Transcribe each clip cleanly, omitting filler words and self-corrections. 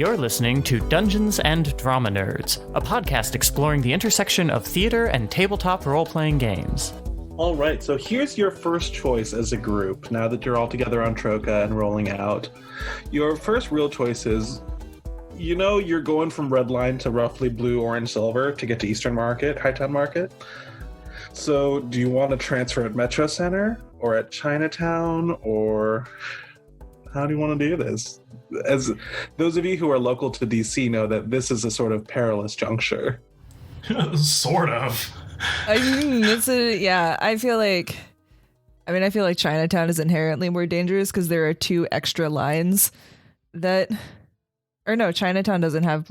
You're listening to Dungeons and Drama Nerds, a podcast exploring the intersection of theater and tabletop role-playing games. All right, so here's your first choice as a group, now that you're all together on Troca and rolling out. Your first real choice is, you know, you're going from red line to roughly blue, orange, silver to get to Eastern Market, Hightown Market. So do you want to transfer at Metro Center or at Chinatown, or how do you want to do this? As those of you who are local to DC know that this is a sort of perilous juncture. Sort of. I mean, I feel like Chinatown is inherently more dangerous because there are two extra lines Chinatown doesn't have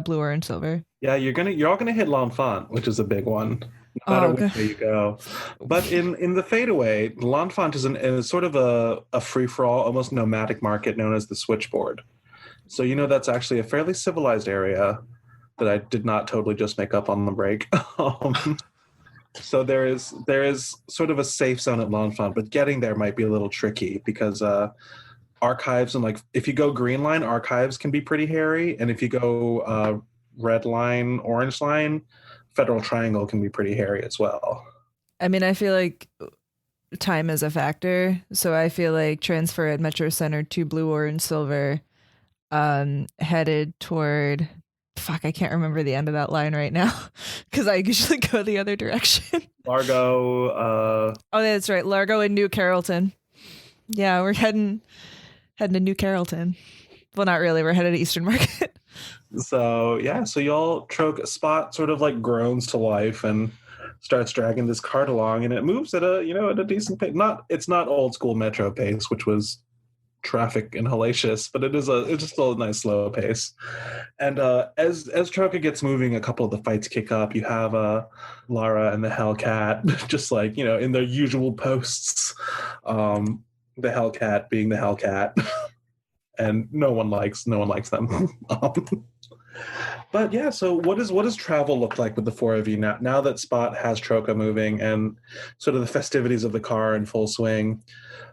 blue, orange, silver. Yeah, you're all gonna hit L'Enfant, which is a big one. No matter which way you go. But in the fadeaway, L'Enfant is sort of a free-for-all, almost nomadic market known as the Switchboard. So you know that's actually a fairly civilized area that I did not totally just make up on the break. So there is sort of a safe zone at L'Enfant, but getting there might be a little tricky because archives and if you go green line, archives can be pretty hairy, and if you go red line, orange line, Federal Triangle can be pretty hairy as well. I mean, I feel like time is a factor, so I feel like transfer at Metro Center to blue, orange, silver, headed toward. Fuck, I can't remember the end of that line right now because I usually go the other direction. Largo. Oh, that's right, Largo and New Carrollton. Yeah, we're heading to New Carrollton. Well, not really. We're headed to Eastern Market. So y'all Spot sort of groans to life and starts dragging this cart along, and it moves at a decent pace. It's not old school metro pace, which was traffic and hellacious, but it's just still a nice slow pace. And as Troca gets moving, a couple of the fights kick up. You have Lara and the Hellcat just in their usual posts. The Hellcat being the Hellcat. And no one likes them. But yeah, so what does travel look like with the four of you now that Spot has Troca moving and sort of the festivities of the car in full swing?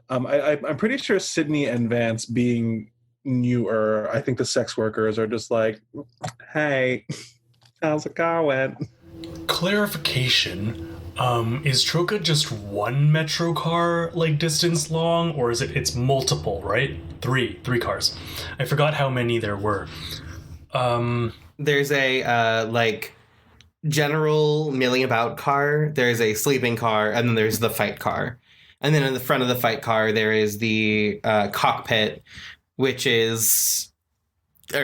I'm pretty sure Sydney and Vance, being newer, I think the sex workers are just like, hey, how's it going? Clarification. Is Troca just one metro car distance long, or it's multiple, right? Three cars. I forgot how many there were. There's a general milling about car, there's a sleeping car, and then there's the fight car. And then in the front of the fight car there is the cockpit, which is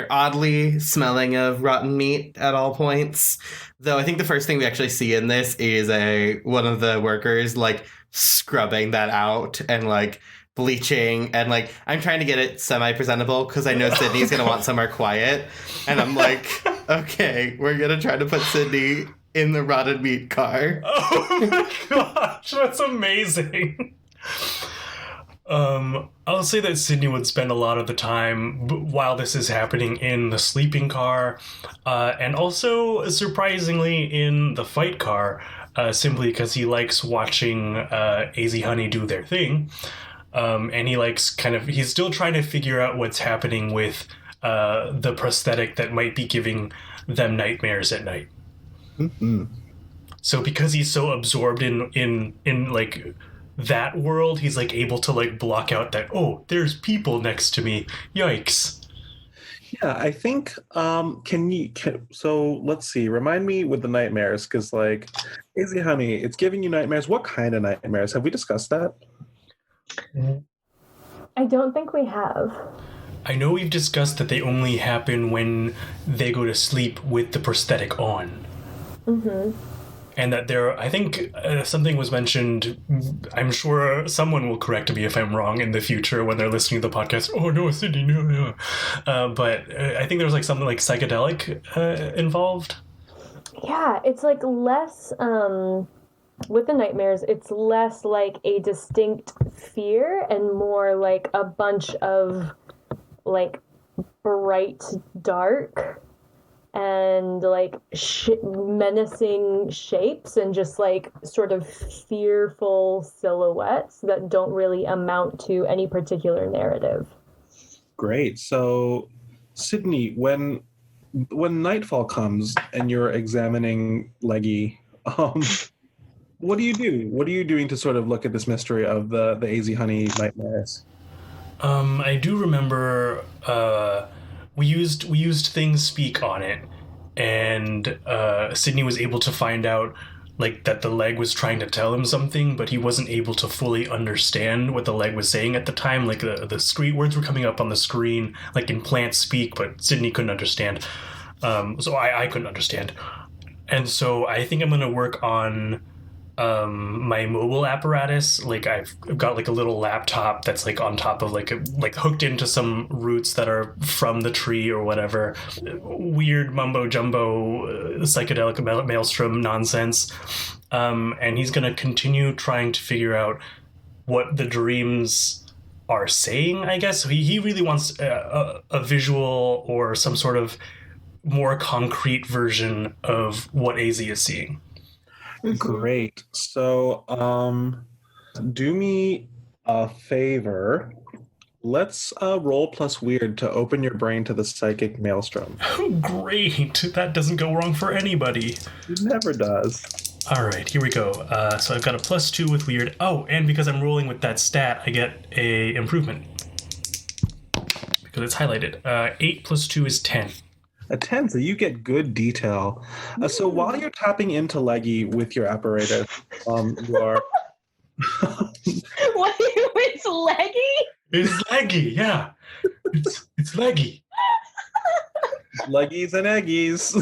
oddly smelling of rotten meat at all points. Though I think the first thing we actually see in this is one of the workers scrubbing that out and bleaching, and I'm trying to get it semi-presentable because I know Sydney's gonna want somewhere quiet, and I'm okay, we're gonna try to put Sydney in the rotted meat car. Oh my gosh, that's amazing. I'll say that Sydney would spend a lot of the time while this is happening in the sleeping car, and also surprisingly in the fight car, simply because he likes watching AZ Honey do their thing. And he likes he's still trying to figure out what's happening with the prosthetic that might be giving them nightmares at night. Mm-hmm. So because he's so absorbed in that world, he's able to block out that, oh, there's people next to me. Yikes. Yeah, I think so let's see, remind me with the nightmares, because AZ Honey, it's giving you nightmares. What kind of nightmares? Have we discussed that? I don't think we have. I know we've discussed that they only happen when they go to sleep with the prosthetic on. Mm-hmm. And that I think something was mentioned, I'm sure someone will correct me if I'm wrong in the future when they're listening to the podcast. Oh, no, Sydney, no. But I think there was something psychedelic involved. Yeah, it's less, with the nightmares, it's less a distinct fear and more a bunch of bright dark and menacing shapes and just sort of fearful silhouettes that don't really amount to any particular narrative. Great. So Sydney, when nightfall comes and you're examining Leggy, what do you do? What are you doing to sort of look at this mystery of the AZ Honey nightmares? I do remember we used Things Speak on it, and Sydney was able to find out like that the leg was trying to tell him something, but he wasn't able to fully understand what the leg was saying at the time. Like the screen words were coming up on the screen, like in plant speak, but Sydney couldn't understand. So I couldn't understand, and so I think I'm gonna work on my mobile apparatus. Like I've got like a little laptop that's like on top of like hooked into some roots that are from the tree or whatever, weird mumbo jumbo psychedelic maelstrom nonsense, and he's gonna continue trying to figure out what the dreams are saying, I guess. So he really wants a visual or some sort of more concrete version of what AZ is seeing. Great. So, do me a favor. Let's roll plus weird to open your brain to the psychic maelstrom. Oh, great. That doesn't go wrong for anybody. It never does. All right, here we go. So I've got a +2 with weird. Oh, and because I'm rolling with that stat, I get a improvement because it's highlighted. 8 + 2 is 10. A 10, so you get good detail. So while you're tapping into Leggy with your apparatus, you are... What? It's Leggy? It's Leggy, yeah. It's Leggy. Leggies and eggies.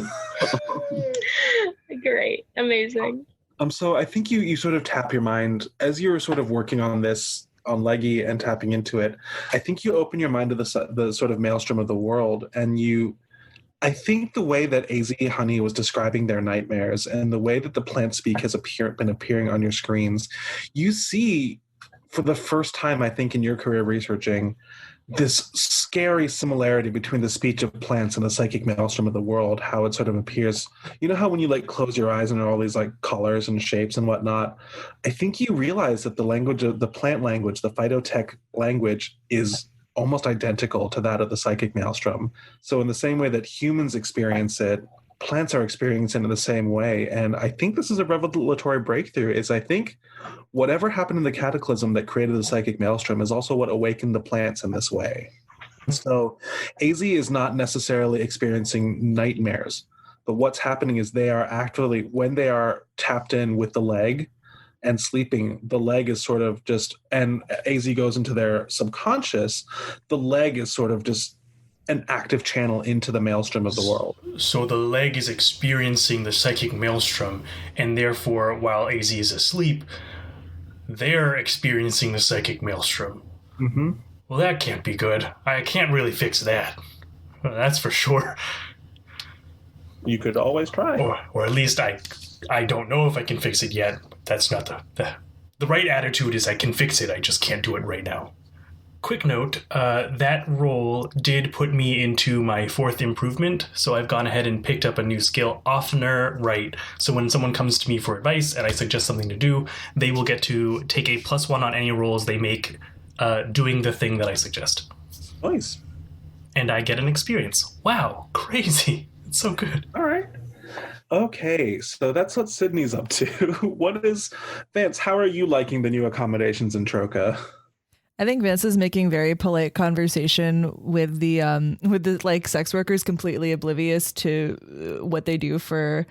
Great. Amazing. So I think you sort of tap your mind as you're sort of working on this, on Leggy and tapping into it. I think you open your mind to the sort of maelstrom of the world, and I think the way that AZ Honey was describing their nightmares and the way that the plant speak has been appearing on your screens, you see for the first time, I think, in your career researching, this scary similarity between the speech of plants and the psychic maelstrom of the world, how it sort of appears. You know how when you like close your eyes and there are all these like colors and shapes and whatnot? I think you realize that the language of the plant language, the phytotech language, is almost identical to that of the psychic maelstrom. So in the same way that humans experience it, plants are experiencing it in the same way. And I think this is a revelatory breakthrough, is I think whatever happened in the cataclysm that created the psychic maelstrom is also what awakened the plants in this way. So AZ is not necessarily experiencing nightmares, but what's happening is they are actually, when they are tapped in with the leg and sleeping, the leg is sort of just, and AZ goes into their subconscious, the leg is sort of just an active channel into the maelstrom of the world. So the leg is experiencing the psychic maelstrom, and therefore, while AZ is asleep, they're experiencing the psychic maelstrom. Mm-hmm. Well, that can't be good. I can't really fix that. That's for sure. You could always try. Or at least I don't know if I can fix it yet. That's not the right attitude is I can fix it. I just can't do it right now. Quick note, that roll did put me into my 4th improvement, so I've gone ahead and picked up a new skill, Oftener Right. So when someone comes to me for advice and I suggest something to do, they will get to take a +1 on any rolls they make doing the thing that I suggest. Nice. And I get an experience. Wow, crazy. It's so good. All right. Okay, so that's what Sydney's up to. Vance, how are you liking the new accommodations in Troca? I think Vance is making very polite conversation with the like sex workers completely oblivious to what they do for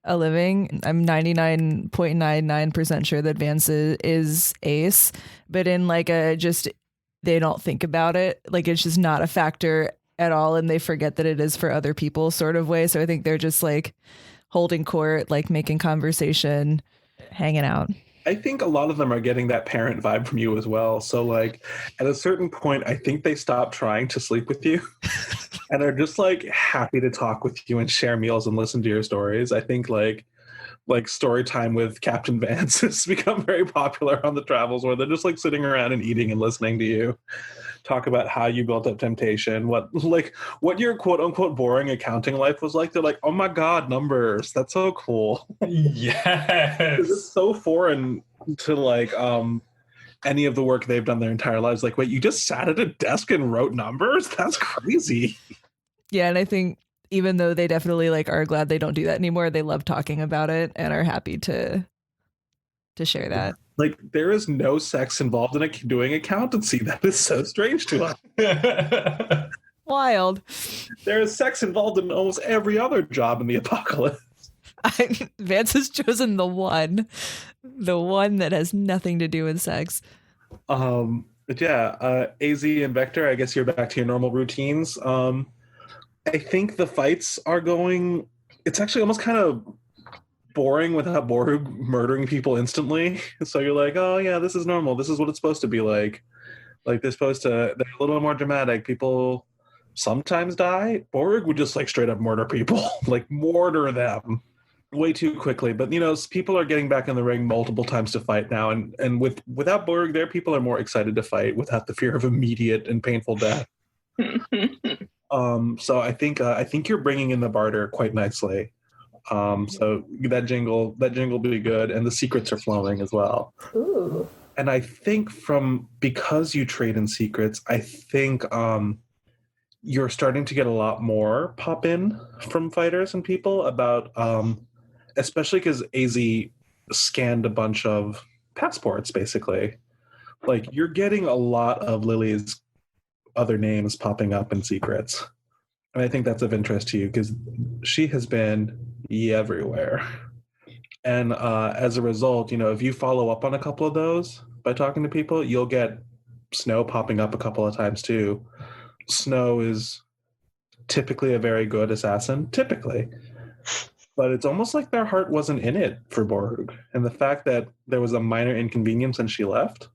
a living. I'm 99.99% sure that Vance is ace, but in like a just they don't think about it. Like it's just not a factor at all, and they forget that it is for other people sort of way. So I think they're just like holding court, like making conversation, hanging out. I think a lot of them are getting that parent vibe from you as well. So like at a certain point, I think they stop trying to sleep with you and are just like happy to talk with you and share meals and listen to your stories. I think like story time with Captain Vance has become very popular on the travels, where they're just like sitting around and eating and listening to you talk about how you built up temptation, what your quote unquote boring accounting life was like. They're like, oh my God, numbers. That's so cool. Yes. It's so foreign to like any of the work they've done their entire lives. Like, wait, you just sat at a desk and wrote numbers? That's crazy. Yeah, and I think even though they definitely like are glad they don't do that anymore, they love talking about it and are happy to share that. Like, there is no sex involved in doing accountancy. That is so strange to us. Wild. There is sex involved in almost every other job in the apocalypse. Vance has chosen the one that has nothing to do with sex. But yeah, AZ and Vector, I guess you're back to your normal routines. I think the fights are going. It's actually almost kind of boring without Borg murdering people instantly. So you're like, oh yeah, this is normal. This is what it's supposed to be like. Like they're a little more dramatic. People sometimes die. Borg would just like straight up murder people, like mortar them way too quickly. But you know, people are getting back in the ring multiple times to fight now, and without Borg there, people are more excited to fight without the fear of immediate and painful death. So I think you're bringing in the barter quite nicely. So that jingle will be good, and the secrets are flowing as well. Ooh. And I think because you trade in secrets, I think you're starting to get a lot more pop in from fighters and people about, especially because AZ scanned a bunch of passports, basically. Like, you're getting a lot of Lily's other names popping up in secrets. And I think that's of interest to you because she has been everywhere. And as a result, you know, if you follow up on a couple of those by talking to people, you'll get Snow popping up a couple of times too. Snow is typically a very good assassin, but it's almost like their heart wasn't in it for Borg. And the fact that there was a minor inconvenience and she left.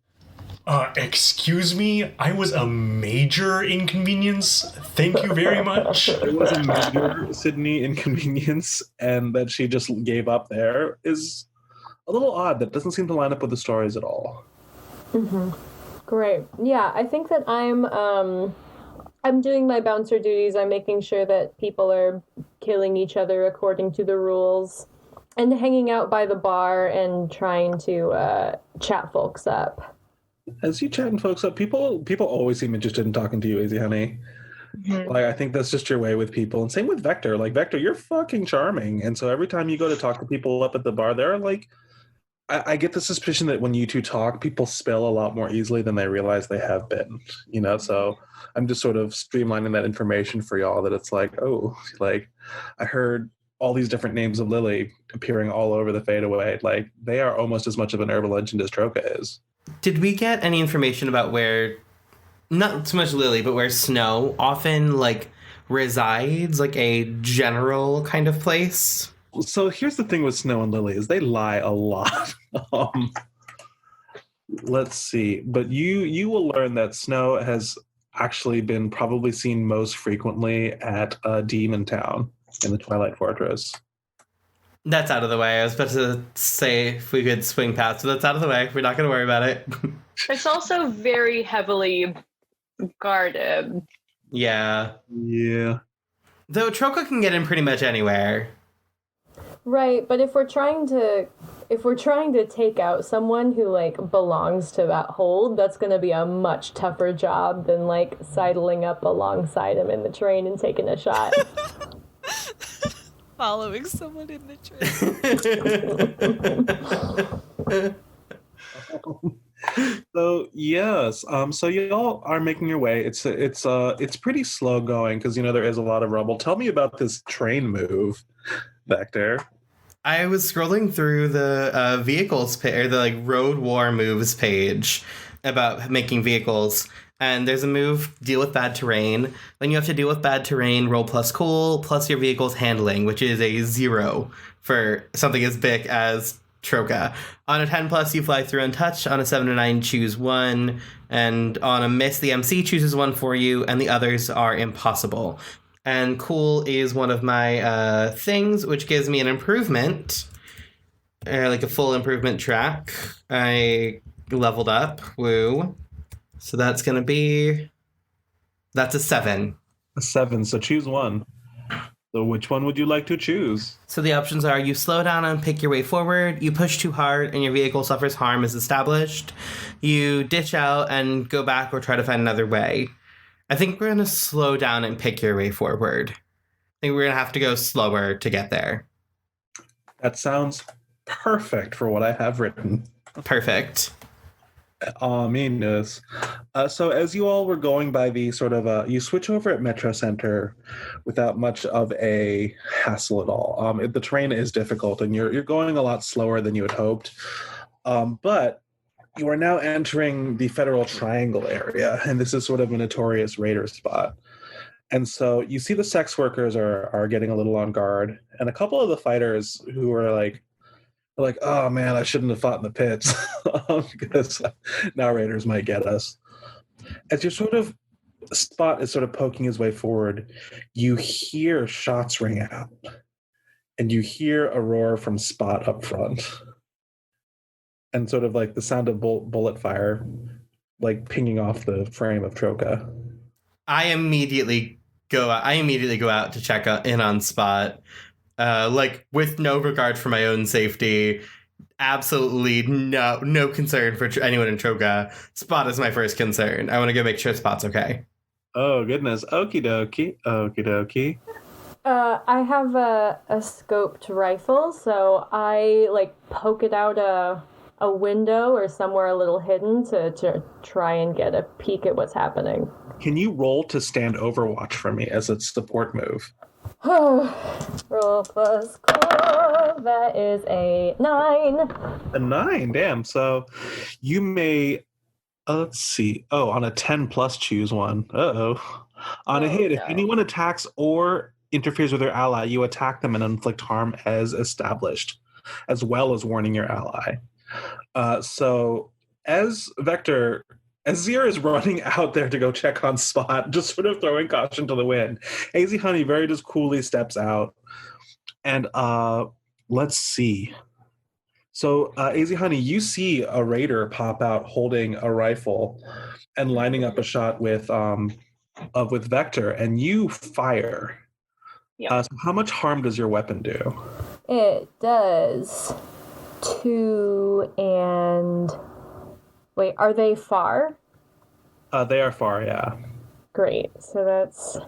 Excuse me, I was a major inconvenience. Thank you very much. It was a major Sydney inconvenience, and that she just gave up there is a little odd. That doesn't seem to line up with the stories at all. Mm-hmm. Great. Yeah, I think that I'm doing my bouncer duties. I'm making sure that people are killing each other according to the rules, and hanging out by the bar and trying to chat folks up. As you chatting folks up, people always seem interested in talking to you, AZ Honey. Mm-hmm. Like, I think that's just your way with people. And same with Vector. Like, Vector, you're fucking charming. And so every time you go to talk to people up at the bar, they're like, I get the suspicion that when you two talk, people spill a lot more easily than they realize they have been, you know? So I'm just sort of streamlining that information for y'all, that it's like, oh, like, I heard all these different names of Lily appearing all over the fadeaway. Like, they are almost as much of an urban legend as Troca is. Did we get any information about where, not so much Lily, but where Snow often, like, resides, like a general kind of place? So here's the thing with Snow and Lily is they lie a lot. Let's see. But you will learn that Snow has actually been probably seen most frequently at Demon Town in the Twilight Fortress. That's out of the way. I was about to say if we could swing past, but that's out of the way. We're not going to worry about it. It's also very heavily guarded. Yeah. Though Troca can get in pretty much anywhere. Right, but if we're trying to take out someone who like belongs to that hold, that's going to be a much tougher job than like sidling up alongside him in the train and taking a shot. Following someone in the train. So yes, so y'all are making your way. It's pretty slow going because, you know, there is a lot of rubble. Tell me about this train move, Vector. I was scrolling through the vehicles or the like road war moves page about making vehicles. And there's a move, deal with bad terrain. When you have to deal with bad terrain, roll plus cool, plus your vehicle's handling, which is a 0 for something as big as Troca. On a 10 plus, you fly through untouched. On a 7 or 9, choose 1. And on a miss, the MC chooses 1 for you, and the others are impossible. And cool is one of my things, which gives me an improvement, like a full improvement track. I leveled up. Woo. So that's going to be... That's a 7. A 7, so choose 1. So which one would you like to choose? So the options are you slow down and pick your way forward, you push too hard and your vehicle suffers harm as established, you ditch out and go back or try to find another way. I think we're going to slow down and pick your way forward. I think we're going to have to go slower to get there. That sounds perfect for what I have written. Perfect. Meanness. So as you all were going by the sort of, you switch over at Metro Center without much of a hassle at all. The terrain is difficult, and you're going a lot slower than you had hoped. But you are now entering the Federal Triangle area, and this is sort of a notorious raider spot. And so you see the sex workers are getting a little on guard, and a couple of the fighters who are like, oh man, I shouldn't have fought in the pits because now raiders might get us. As your sort of Spot is sort of poking his way forward, you hear shots ring out, and you hear a roar from Spot up front, and sort of like the sound of bullet fire, like pinging off the frame of Troca. I immediately go out to check in on Spot. Like with no regard for my own safety, absolutely no concern for anyone in Troca. Spot is my first concern. I want to go make sure Spot's okay. Oh goodness, okie dokie. I have a scoped rifle, so I like poke it out a window or somewhere a little hidden to try and get a peek at what's happening. Can you roll to stand overwatch for me as a support move? Roll plus core. That is a 9. A 9, damn. So you may, let's see. Oh, on a 10 plus, choose one. Uh-oh. On a hit, no. if anyone attacks or interferes with their ally, you attack them and inflict harm as established, as well as warning your ally. So as Vector... As Zira is running out there to go check on Spot, just sort of throwing caution to the wind, AZ Honey very just coolly steps out. And let's see. So AZ Honey, you see a raider pop out holding a rifle and lining up a shot with Vector, and you fire. Yeah. So how much harm does your weapon do? It does 2 and... Wait, are they far? They are far, yeah. Great. So that's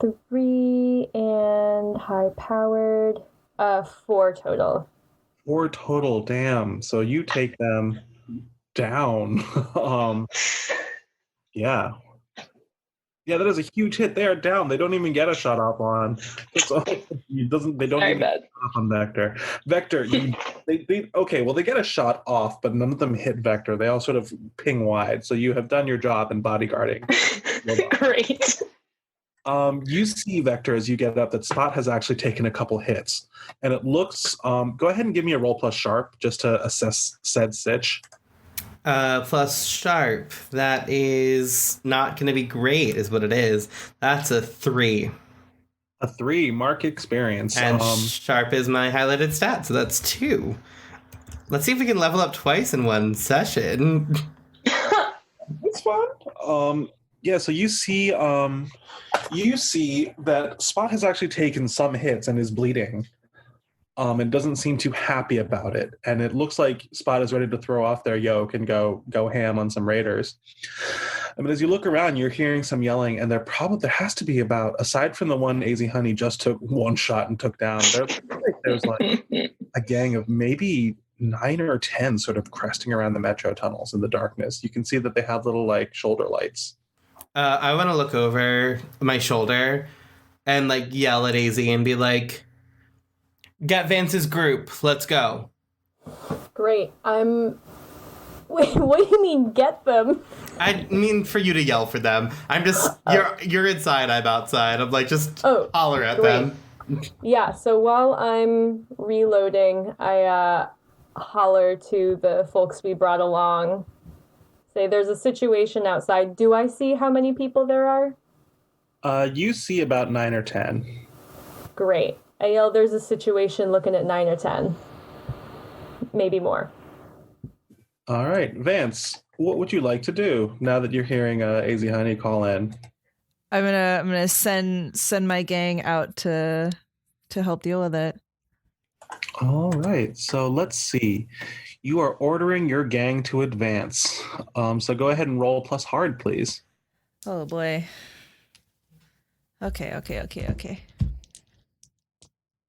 3 and high-powered, 4 total. 4 total, damn. So you take them down. Yeah. Yeah, that is a huge hit. They are down. They don't even get a shot off on. They don't Very even bad. get a shot off on Vector. Vector, they get a shot off, but none of them hit Vector. They all sort of ping wide. So you have done your job in bodyguarding. Great. You see, Vector, as you get up, that Spot has actually taken a couple hits. And it looks, go ahead and give me a roll plus sharp just to assess said sitch. Plus sharp. That is not going to be great, is what it is. That's a 3. A 3, mark experience. And sharp is my highlighted stat, so that's 2. Let's see if we can level up twice in one session. It's fun. Yeah, so you see that Spot has actually taken some hits and is bleeding. And doesn't seem too happy about it. And it looks like Spot is ready to throw off their yoke and go ham on some raiders. I mean, as you look around, you're hearing some yelling, and there has to be about, aside from the one AZ Honey just took one shot and took down, there's like a gang of maybe 9 or 10 sort of cresting around the metro tunnels in the darkness. You can see that they have little like shoulder lights. I want to look over my shoulder and like yell at AZ and be like, get Vance's group. Let's go. Great. Wait, what do you mean, get them? I mean for you to yell for them. I'm just, you're inside, I'm outside. I'm like, just holler at great. them. Yeah, so while I'm reloading, I holler to the folks we brought along. Say, there's a situation outside. Do I see how many people there are? You see about 9 or 10. Great. I yell, there's a situation looking at 9 or 10. Maybe more. All right. Vance, what would you like to do now that you're hearing AZ Honey call in? I'm gonna send my gang out to help deal with it. All right. So let's see. You are ordering your gang to advance. So go ahead and roll plus hard, please. Oh boy. Okay.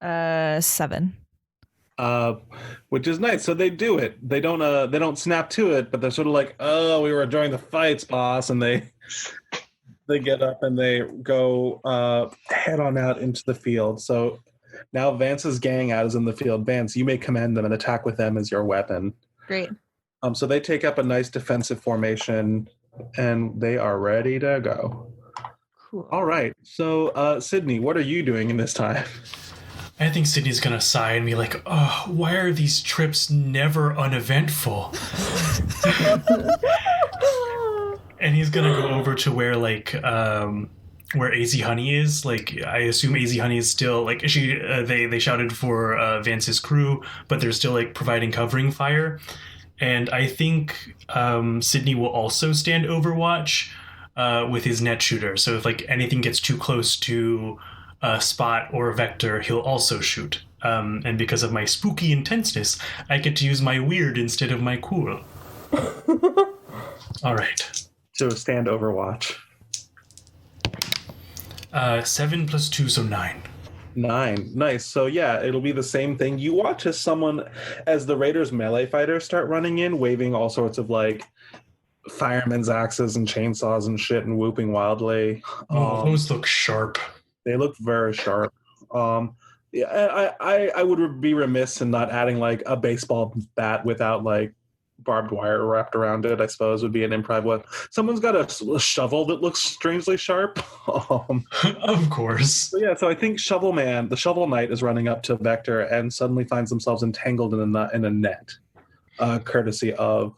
7. Which is nice. So they do it. They don't snap to it, but they're sort of like, oh, we were enjoying the fights, boss, and they get up and they go head on out into the field. So now Vance's gang out is in the field. Vance, you may command them and attack with them as your weapon. Great. So they take up a nice defensive formation and they are ready to go. Cool. All right. So Sydney, what are you doing in this time? I think Sydney's gonna sigh and be like, oh, why are these trips never uneventful? And he's gonna go over to where where AZ Honey is. Like, I assume AZ Honey is still like they shouted for Vance's crew, but they're still like providing covering fire. And I think Sydney will also stand overwatch with his net shooter. So if like anything gets too close to Spot or Vector, he'll also shoot. And because of my spooky intenseness, I get to use my weird instead of my cool. All right. So stand overwatch. 7 + 2, so 9. 9. Nice. So yeah, it'll be the same thing. You watch as the Raiders melee fighters start running in, waving all sorts of like firemen's axes and chainsaws and shit and whooping wildly. Those look sharp. They look very sharp. Yeah, I would be remiss in not adding like a baseball bat without like barbed wire wrapped around it, I suppose, would be an improv one. Someone's got a shovel that looks strangely sharp. Of course. So I think the Shovel Knight is running up to Vector and suddenly finds themselves entangled in a net, courtesy of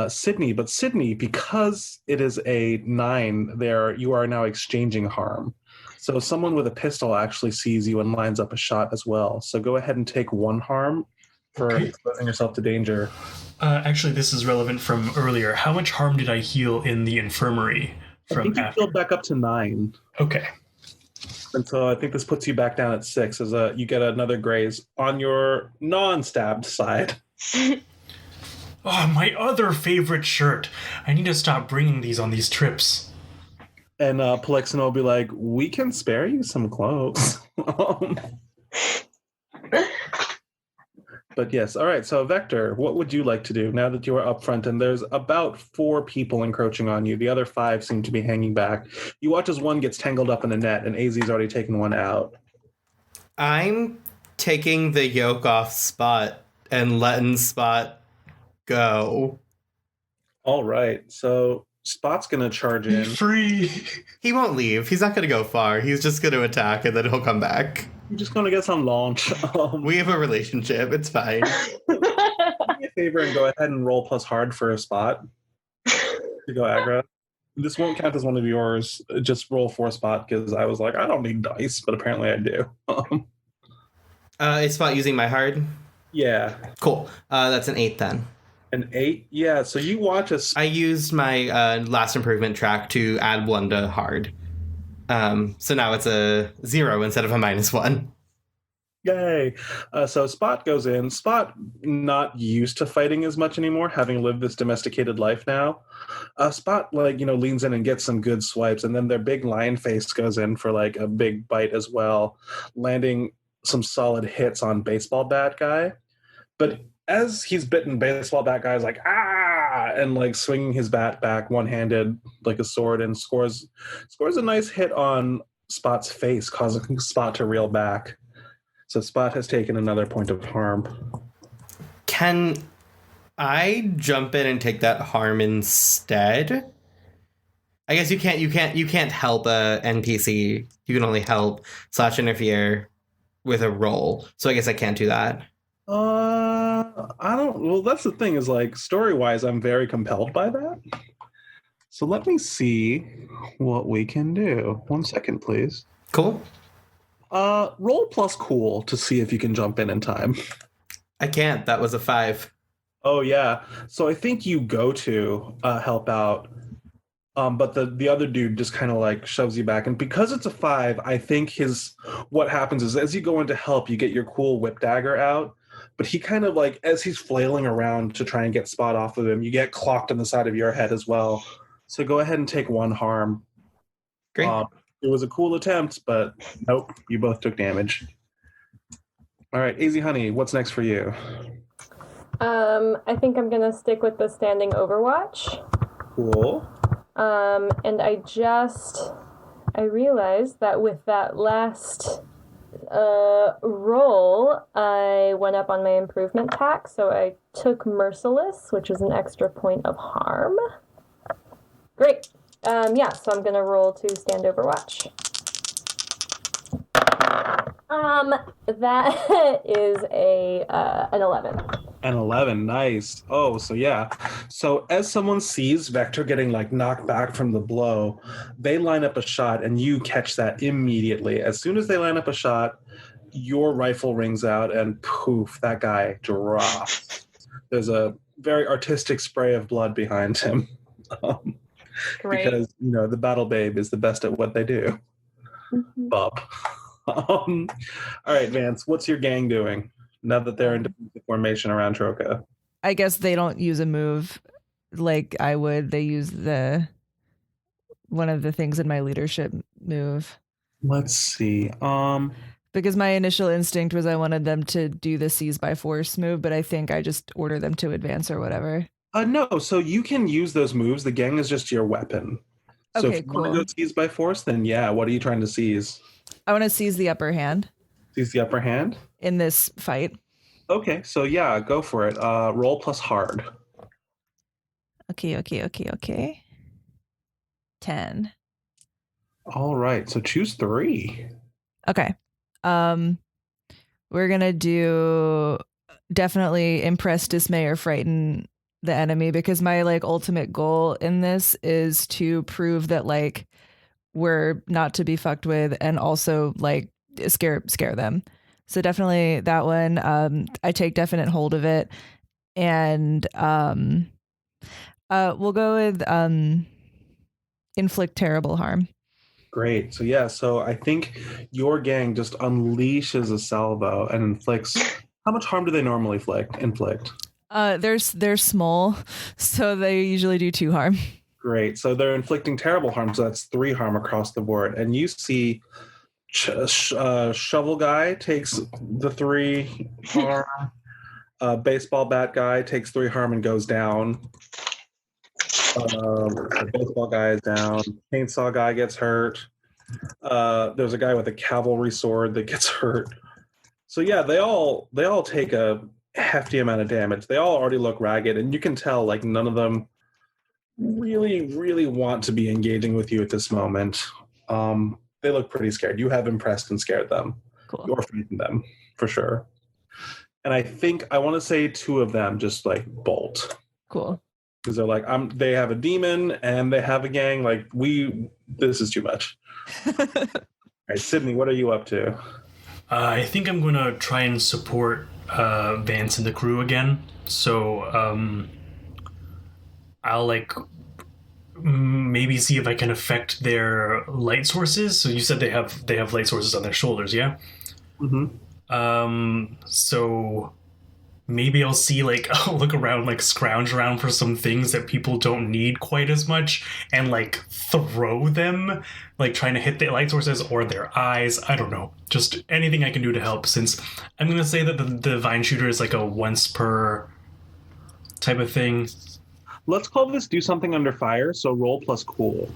Sydney. But Sydney, because it is a 9 there, you are now exchanging harm. So someone with a pistol actually sees you and lines up a shot as well. So go ahead and take 1 harm for exposing yourself to danger. Actually, this is relevant from earlier. How much harm did I heal in the infirmary? I think you healed back up to 9. Okay. And so I think this puts you back down at 6 as you get another graze on your non-stabbed side. Oh, my other favorite shirt. I need to stop bringing these on these trips. And Polixena will be like, we can spare you some clothes. But yes, all right. So Vector, what would you like to do now that you are up front and there's about 4 people encroaching on you? The other 5 seem to be hanging back. You watch as one gets tangled up in a net and AZ's already taken one out. I'm taking the yoke off Spot and letting Spot go. All right. So Spot's going to charge in. Free. He won't leave. He's not going to go far. He's just going to attack and then he'll come back. You're just going to get some launch. We have a relationship. It's fine. Do me a favor and go ahead and roll plus hard for a Spot to go aggro. This won't count as one of yours. Just roll for a Spot because I was like, I don't need dice, but apparently I do. Is Spot using my hard? Yeah. Cool. That's an 8 then. An 8? Yeah, so you watch us. I used my last improvement track to add 1 to hard. So now it's a 0 instead of a -1. Yay. So Spot goes in. Spot not used to fighting as much anymore, having lived this domesticated life now. Spot leans in and gets some good swipes, and then their big lion face goes in for like a big bite as well, landing some solid hits on baseball bat guy. But as he's bitten, baseball bat guy is like, ah, and like swinging his bat back one-handed like a sword and scores a nice hit on Spot's face, causing Spot to reel back. So Spot has taken another point of harm. Can I jump in and take that harm instead? I guess you can't help a NPC. You can only help / interfere with a roll. So I guess I can't do that. I don't. Well, that's the thing is like story-wise, I'm very compelled by that. So let me see what we can do. 1 second, please. Cool. Roll plus cool to see if you can jump in time. I can't. That was a 5. Oh yeah. So I think you go to help out, but the other dude just kind of like shoves you back, and because it's a 5, I think what happens is as you go in to help, you get your cool whip dagger out. But he kind of like, as he's flailing around to try and get Spot off of him, you get clocked on the side of your head as well. So go ahead and take 1 harm. Great. It was a cool attempt, but nope, you both took damage. All right, AZ Honey, what's next for you? I think I'm gonna stick with the standing overwatch. Cool. And I realized that with that last roll, I went up on my improvement tack, so I took Merciless, which is an extra point of harm. Great. So I'm gonna roll to stand overwatch. That is an 11. An 11, nice. Oh, so yeah. So as someone sees Vector getting like knocked back from the blow, they line up a shot and you catch that immediately. As soon as they line up a shot, your rifle rings out and poof, that guy drops. There's a very artistic spray of blood behind him. Because, the battle babe is the best at what they do. Mm-hmm. Bob. All right, Vance, what's your gang doing now that they're in defensive formation around Troca? I guess they don't use a move like I would. They use one of the things in my leadership move. Let's see. Because my initial instinct was I wanted them to do the seize by force move, but I think I just order them to advance or whatever. No, so you can use those moves. The gang is just your weapon. So Okay, if you cool. want to go seize by force, then yeah, what are you trying to seize? I want to seize the upper hand Seize the upper hand? in this fight. Okay, so yeah, go for it. Roll plus hard. Okay. 10. All right, so choose 3. Okay. We're gonna do definitely impress, dismay, or frighten the enemy, because my ultimate goal in this is to prove that we're not to be fucked with, and also scare them. So definitely that one. I take definite hold of it, and we'll go with inflict terrible harm. Great. So yeah, so I think your gang just unleashes a salvo and inflicts. How much harm do they normally inflict? They're small, so they usually do 2 harm. Great. So they're inflicting terrible harm. So that's 3 harm across the board. And you see Shovel Guy takes the 3 harm. Baseball Bat Guy takes 3 harm and goes down. The baseball guy is down. Chainsaw Guy gets hurt. There's a guy with a cavalry sword that gets hurt. So yeah, they all take a hefty amount of damage. They all already look ragged, and you can tell none of them really want to be engaging with you at this moment. They look pretty scared. You have impressed and scared them. Cool. Or frightened them for sure. And I think I want to say 2 of them just bolt. Cool. Because they're they have a demon and they have a gang. This is too much. All right, Sydney, what are you up to? I think I'm going to try and support Vance and the crew again. So I'll maybe see if I can affect their light sources. So you said they have light sources on their shoulders, yeah? Mm-hmm. So maybe I'll see I'll look around, scrounge around for some things that people don't need quite as much, and throw them, trying to hit the light sources or their eyes. I don't know, just anything I can do to help, since I'm gonna say that the vine shooter is a once per type of thing. Let's call this do something under fire. So roll plus cool.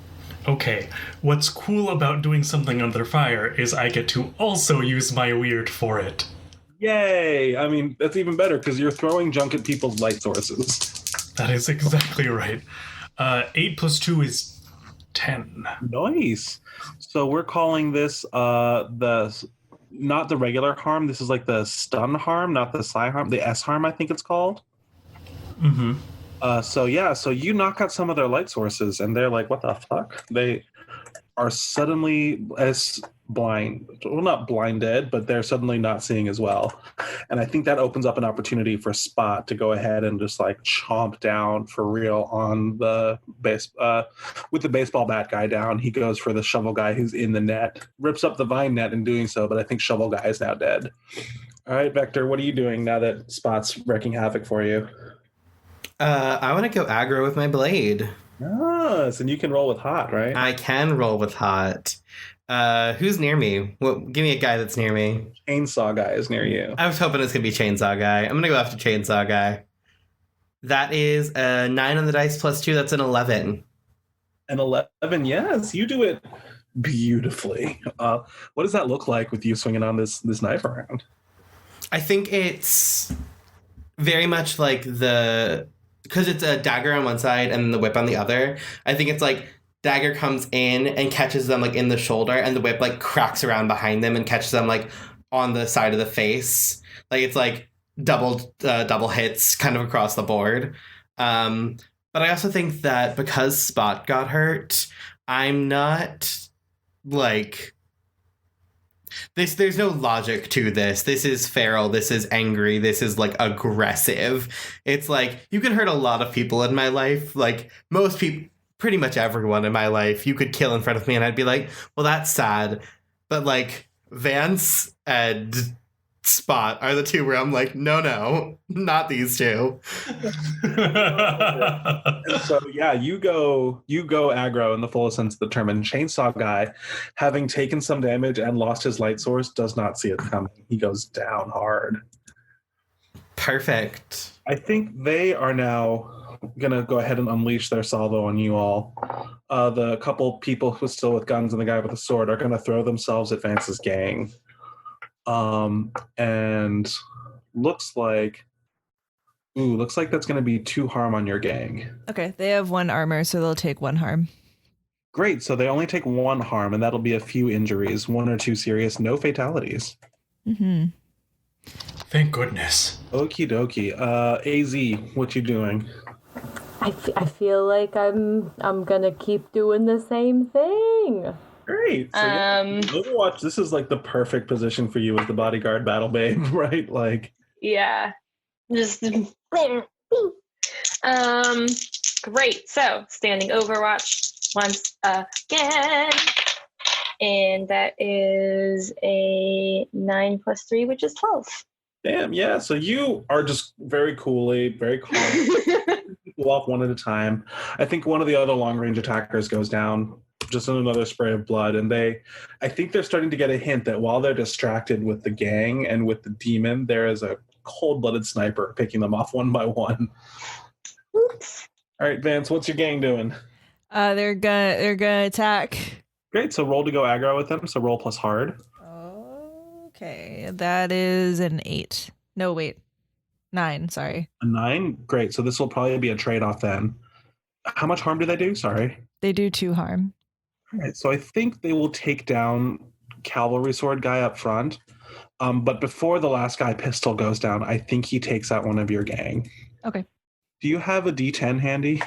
Okay, what's cool about doing something under fire is I get to also use my weird for it. Yay! I mean, that's even better because you're throwing junk at people's light sources. That is exactly right. 8 plus 2 is 10. Nice. So we're calling this not the regular harm. This is the stun harm, not the psi harm. The S harm, I think it's called. Mm-hmm. So you knock out some of their light sources, and they're like, what the fuck? They are suddenly not blinded, but they're suddenly not seeing as well. And I think that opens up an opportunity for Spot to go ahead and just chomp down for real on the with the baseball bat guy down. He goes for the shovel guy who's in the net, rips up the vine net in doing so, but I think shovel guy is now dead. All right, Vector, what are you doing now that Spot's wreaking havoc for you? I want to go aggro with my blade. Yes, and you can roll with hot, right? I can roll with hot. Who's near me? Well, give me a guy that's near me. Chainsaw guy is near you. I was hoping it's going to be Chainsaw Guy. I'm going to go after Chainsaw Guy. That is a 9 on the dice plus 2. That's an 11. An 11, yes, you do it beautifully. What does that look like with you swinging on this knife around? I think it's very much like because it's a dagger on one side and the whip on the other. I think it's like dagger comes in and catches them like in the shoulder, and the whip like cracks around behind them and catches them like on the side of the face. Like it's like double hits kind of across the board. But I also think that because Spot got hurt, I'm not like there's no logic to this. This is feral, this is angry, this is like aggressive. It's like you can hurt a lot of people in my life. Like most people, pretty much everyone in my life, you could kill in front of me and I'd be like, well, that's sad. But like Vance and Spot are the two where I'm like, no, not these two. So yeah, you go aggro in the fullest sense of the term. And Chainsaw Guy, having taken some damage and lost his light source, does not see it coming. He goes down hard. Perfect. I think they are now gonna go ahead and unleash their salvo on you all. The couple people who are still with guns and the guy with the sword are gonna throw themselves at Vance's gang. And looks like that's going to be 2 harm on your gang. Okay, they have 1 armor, so they'll take 1 harm. Great, so they only take 1 harm, and that'll be a few injuries, 1 or 2 serious, no fatalities. Mm-hmm. Thank goodness. Okie dokie. AZ, what you doing? I feel like I'm gonna keep doing the same thing. Great. So Overwatch, this is like the perfect position for you as the bodyguard battle babe, right? Like, Yeah. Just great. So standing Overwatch once again. And that is a 9 plus 3, which is 12. damn, yeah. So you are just very coolly, very calm. People off one at a time. I think one of the other long range attackers goes down, just in another spray of blood, and I think they're starting to get a hint that while they're distracted with the gang and with the demon, there is a cold-blooded sniper picking them off one by one. Oops. All right, Vance, what's your gang doing? They're gonna attack. Great, so roll to go aggro with them. So roll plus hard. Okay, that is an 8. No, wait, 9. Sorry, A 9. Great. So this will probably be a trade-off then. How much harm do they do? Sorry. they do 2 harm. All right, so I think they will take down cavalry sword guy up front. But before the last guy pistol goes down, I think he takes out one of your gang. Okay. Do you have a D10 handy?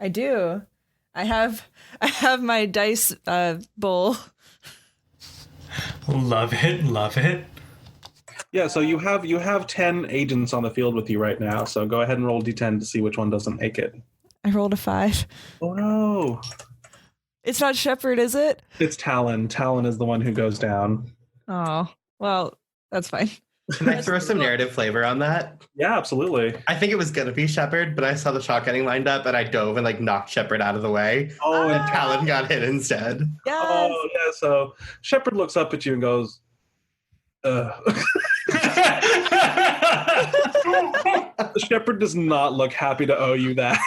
I do. I have my dice bowl. Love it. Yeah, so you have 10 agents on the field with you right now. So go ahead and roll D10 to see which one doesn't make it. I rolled a 5. Oh no. It's not Shepherd, is it? It's Talon. Talon is the one who goes down. Oh, well, that's fine. Can I throw some narrative flavor on that? Yeah, absolutely. I think it was gonna be Shepard, but I saw the shot getting lined up and I dove and like knocked Shepard out of the way. Oh, And Talon got hit instead. Yes. Oh, yeah. So Shepard looks up at you and goes, Shepard does not look happy to owe you that.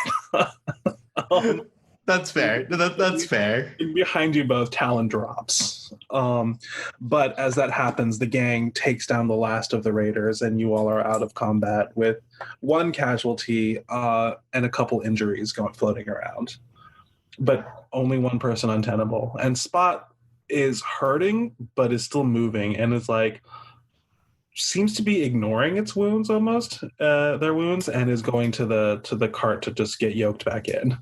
That's fair. That's fair. Behind you both, Talon drops. But as that happens, the gang takes down the last of the raiders, and you all are out of combat with 1 casualty and a couple injuries floating around. But only 1 person untenable. And Spot is hurting, but is still moving, and is like, seems to be ignoring its wounds almost, their wounds, and is going to the cart to just get yoked back in.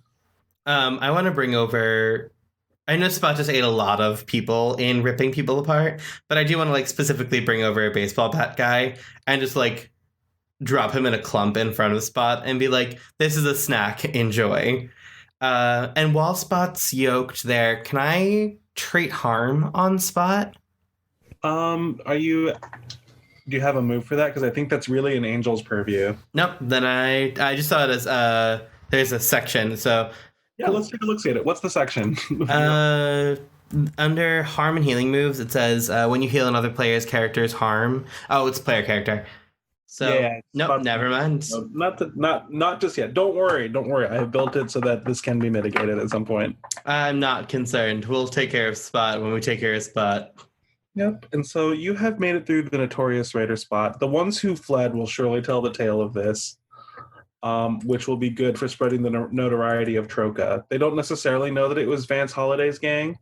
I want to bring over. I know Spot just ate a lot of people in ripping people apart, but I do want to like specifically bring over a baseball bat guy and just like drop him in a clump in front of Spot and be like, "This is a snack. Enjoy." And while Spot's yoked there, can I trait harm on Spot? Do you have a move for that? Because I think that's really an angel's purview. Nope. Then I just saw it as there's a section. So Yeah, let's take a look at it. What's the section? Under harm and healing moves, it says when you heal another player's character's harm. Oh, it's player character. So Yeah, nope, never mind. No, not just yet. Don't worry. I have built it so that this can be mitigated at some point. I'm not concerned. We'll take care of Spot when we take care of Spot. Yep. And so you have made it through the notorious raider spot. The ones who fled will surely tell the tale of this, which will be good for spreading the notoriety of Troca. They don't necessarily know that it was Vance Holliday's gang,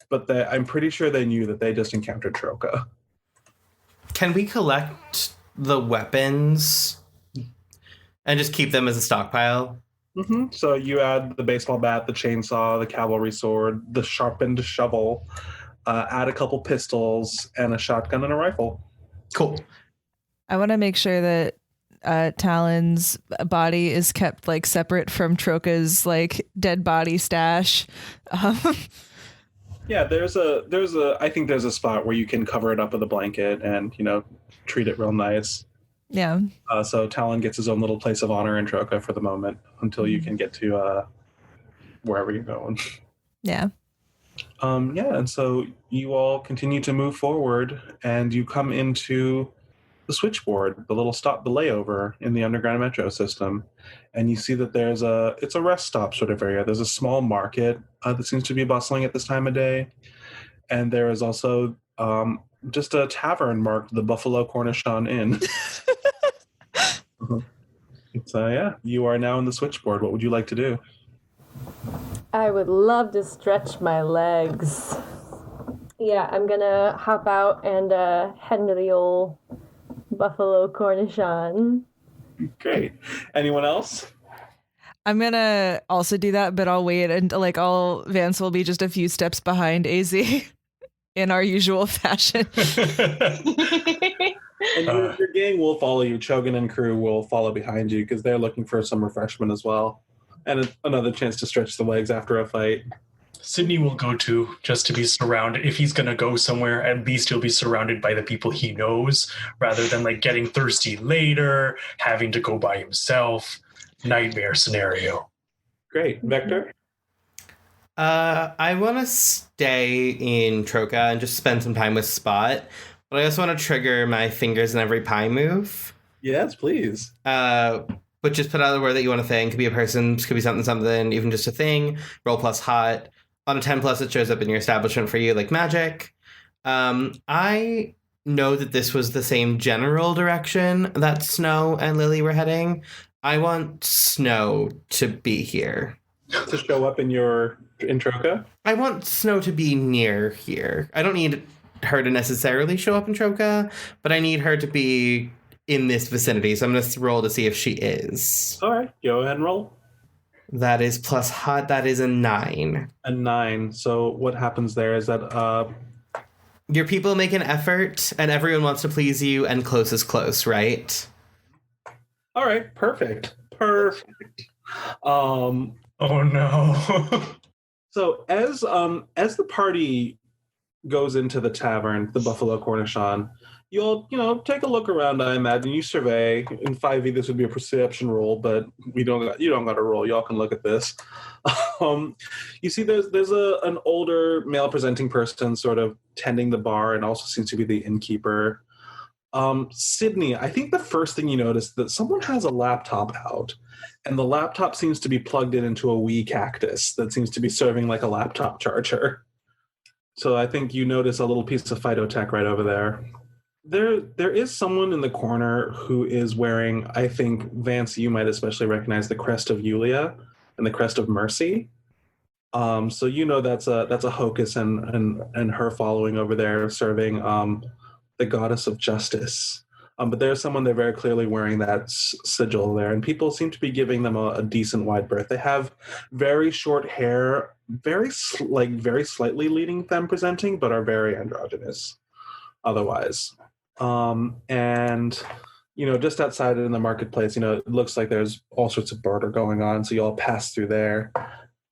but I'm pretty sure they knew that they just encountered Troca. Can we collect the weapons and just keep them as a stockpile? Mm-hmm. So you add the baseball bat, the chainsaw, the cavalry sword, the sharpened shovel, add a couple pistols, and a shotgun and a rifle. Cool. I want to make sure that Talon's body is kept like separate from Troca's like dead body stash. Yeah, I think there's a spot where you can cover it up with a blanket and, treat it real nice. Yeah. So Talon gets his own little place of honor in Troca for the moment until you can get to wherever you're going. Yeah. And so you all continue to move forward, and you come into the switchboard, the little stop, the layover in the underground metro system, and you see that it's a rest stop sort of area. There's a small market that seems to be bustling at this time of day, and there is also just a tavern marked the Buffalo Cornichon Inn. You are now in the switchboard. What would you like to do? I would love to stretch my legs. Yeah, I'm gonna hop out and head into the old Buffalo Cornichon. Great. Anyone else? I'm gonna also do that, but I'll wait and Vance will be just a few steps behind AZ in our usual fashion. And your gang will follow you. Chogan and crew will follow behind you because they're looking for some refreshment as well. And another chance to stretch the legs after a fight. Sydney will go too, just to be surrounded. If he's going to go somewhere, at least he'll be surrounded by the people he knows, rather than getting thirsty later, having to go by himself. Nightmare scenario. Great. Vector? I want to stay in Troca and just spend some time with Spot, but I also want to trigger my fingers in every pie move. Yes, please. But just put out the word that you want to think. Could be a person, could be something, even just a thing. Roll plus hot. On a 10+, it shows up in your establishment for you, like magic. I know that this was the same general direction that Snow and Lily were heading. I want Snow to be here. To show up in Troca? I want Snow to be near here. I don't need her to necessarily show up in Troca, but I need her to be in this vicinity, so I'm going to roll to see if she is. All right, go ahead and roll. That is plus hot. That is a 9. A 9. So what happens there is that your people make an effort, and everyone wants to please you, and close is close, right? All right, perfect. Oh no. So as the party goes into the tavern, the Buffalo Cornichon, you'll, take a look around. I imagine you survey. In 5e, this would be a perception roll, but you don't got to roll. Y'all can look at this. You see, there's an older male presenting person sort of tending the bar, and also seems to be the innkeeper. Sydney, I think the first thing you notice is that someone has a laptop out, and the laptop seems to be plugged into a wee cactus that seems to be serving like a laptop charger. So I think you notice a little piece of phytotech right over there. There is someone in the corner who is wearing, I think, Vance, you might especially recognize the crest of Yulia and the crest of Mercy. So that's a Hocus and her following over there serving the goddess of justice. But there's someone there very clearly wearing that sigil there, and people seem to be giving them a decent wide berth. They have very short hair, very slightly leading femme presenting, but are very androgynous otherwise. And just outside in the marketplace, it looks like there's all sorts of barter going on, so you all pass through there.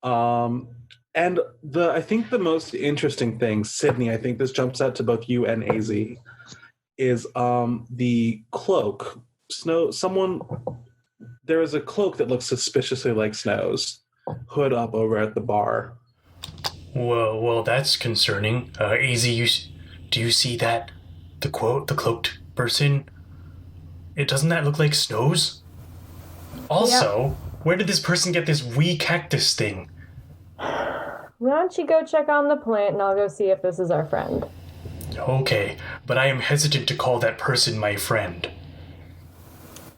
And I think the most interesting thing, Sydney, I think this jumps out to both you and AZ, is the cloak. There is a cloak that looks suspiciously like Snow's, hood up over at the bar. Well, that's concerning. AZ, do you see that? The cloaked person? Doesn't that look like Snow's? Also, where did this person get this wee cactus thing? Why don't you go check on the plant and I'll go see if this is our friend. Okay, but I am hesitant to call that person my friend.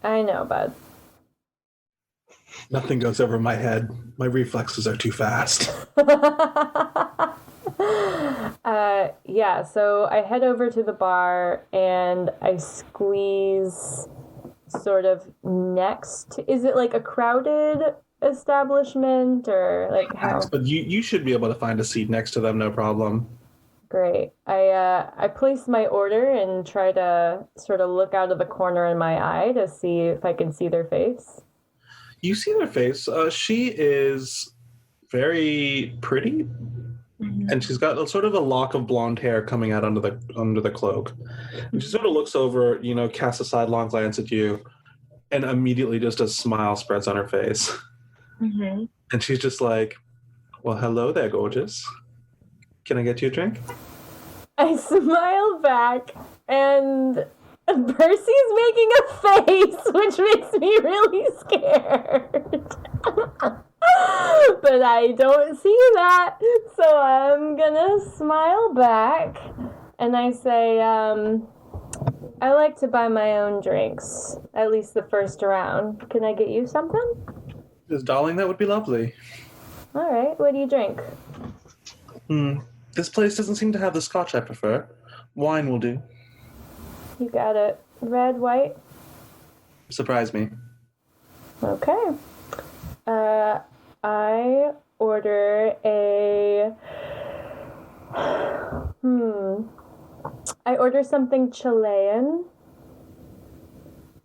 I know, bud. Nothing goes over my head. My reflexes are too fast. Yeah, so I head over to the bar and I squeeze sort of next. Is it like a crowded establishment or like how? But you should be able to find a seat next to them, no problem. Great. I place my order and try to sort of look out of the corner in my eye to see if I can see their face. You see their face. She is very pretty, and she's got sort of a lock of blonde hair coming out under the cloak. And she sort of looks over, casts a sidelong glance at you, and immediately just a smile spreads on her face. Mm-hmm. And she's just like, "Well, hello there, gorgeous. Can I get you a drink?" I smile back, and Percy's making a face, which makes me really scared. But I don't see that, so I'm gonna smile back, and I say, I like to buy my own drinks, at least the first round. Can I get you something? Yes, darling, that would be lovely. All right, what do you drink? This place doesn't seem to have the scotch I prefer. Wine will do. You got it. Red, white? Surprise me. Okay. I order a... I order something Chilean.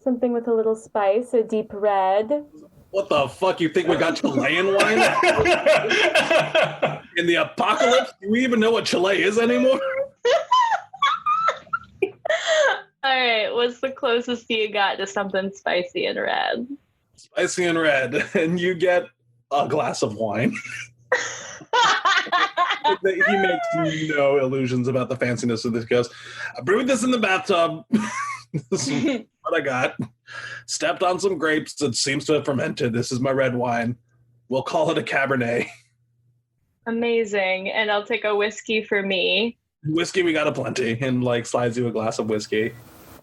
Something with a little spice, a deep red. What the fuck? You think we got Chilean wine? In the apocalypse? Do we even know what Chile is anymore? All right, what's the closest you got to something spicy and red? Spicy and red. And you get a glass of wine. He makes no illusions about the fanciness of this. He goes, I brewed this in the bathtub. This is what I got. Stepped on some grapes that seems to have fermented. This is my red wine. We'll call it a Cabernet. Amazing. And I'll take a whiskey for me. Whiskey, we got aplenty. And slides you a glass of whiskey.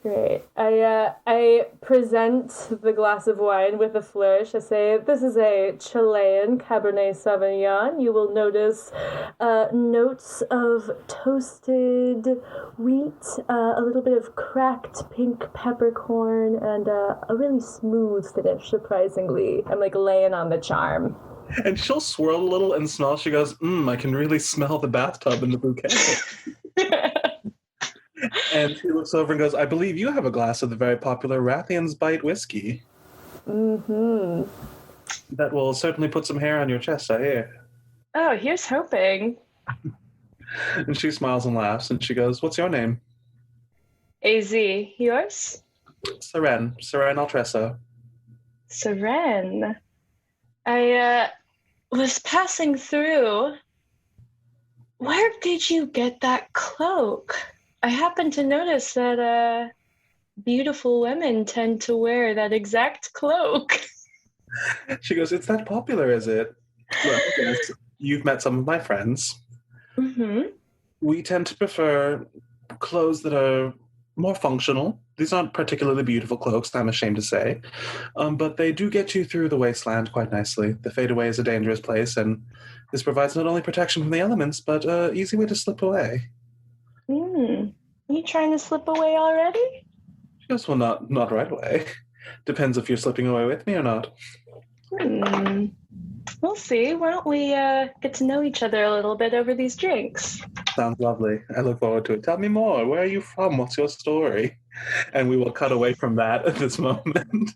Great. I present the glass of wine with a flourish. I say, this is a Chilean Cabernet Sauvignon. You will notice notes of toasted wheat, a little bit of cracked pink peppercorn, and a really smooth finish, surprisingly. I'm laying on the charm. And she'll swirl a little and smell. She goes, I can really smell the bathtub in the bouquet. And she looks over and goes, I believe you have a glass of the very popular Rathian's Bite whiskey. Mm-hmm. That will certainly put some hair on your chest, I hear. Oh, here's hoping. And she smiles and laughs, and she goes, what's your name? AZ, yours? Seren Altresso. Seren. I was passing through. Where did you get that cloak? I happen to notice that beautiful women tend to wear that exact cloak. She goes, it's that popular, is it? Well, yes, you've met some of my friends. Mm-hmm. We tend to prefer clothes that are more functional. These aren't particularly beautiful cloaks, I'm ashamed to say. But they do get you through the wasteland quite nicely. The fadeaway is a dangerous place, and this provides not only protection from the elements, but an easy way to slip away. Are you trying to slip away already? She goes, well, not right away. Depends if you're slipping away with me or not. We'll see. Why don't we get to know each other a little bit over these drinks? Sounds lovely. I look forward to it. Tell me more. Where are you from? What's your story? And we will cut away from that at this moment.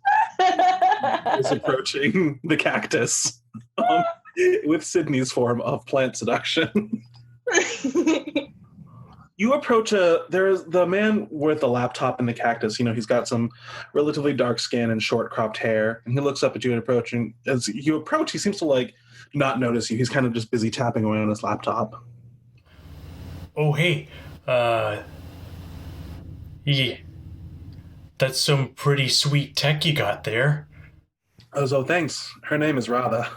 Is approaching the cactus with Sydney's form of plant seduction. You approach there's the man with the laptop and the cactus. He's got some relatively dark skin and short cropped hair, and he looks up at you and approach. And as you approach, he seems to like not notice you. He's kind of just busy tapping away on his laptop. Oh, hey, yeah, that's some pretty sweet tech you got there. Oh, so thanks. Her name is Radha.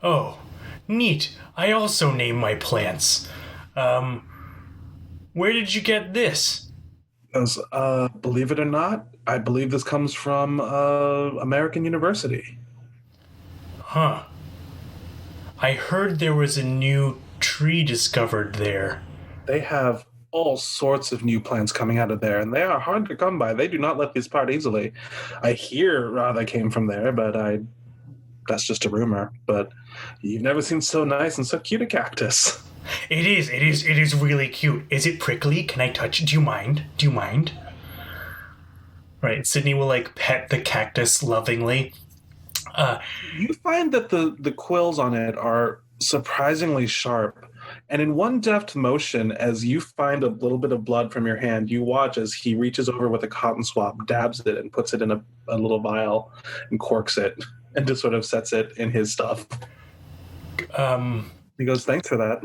Oh, neat. I also name my plants. Where did you get this? Believe it or not, I believe this comes from American University. Huh. I heard there was a new tree discovered there. They have all sorts of new plants coming out of there, and they are hard to come by. They do not let these part easily. I hear Radha came from there, but that's just a rumor. But you've never seen so nice and so cute a cactus. It is really cute. Is it prickly? Can I touch it? Do you mind? Right, Sydney will like pet the cactus lovingly. You find that the quills on it are surprisingly sharp. And in one deft motion, as you find a little bit of blood from your hand, you watch as he reaches over with a cotton swab, dabs it, and puts it in a little vial and corks it and just sort of sets it in his stuff. He goes, thanks for that.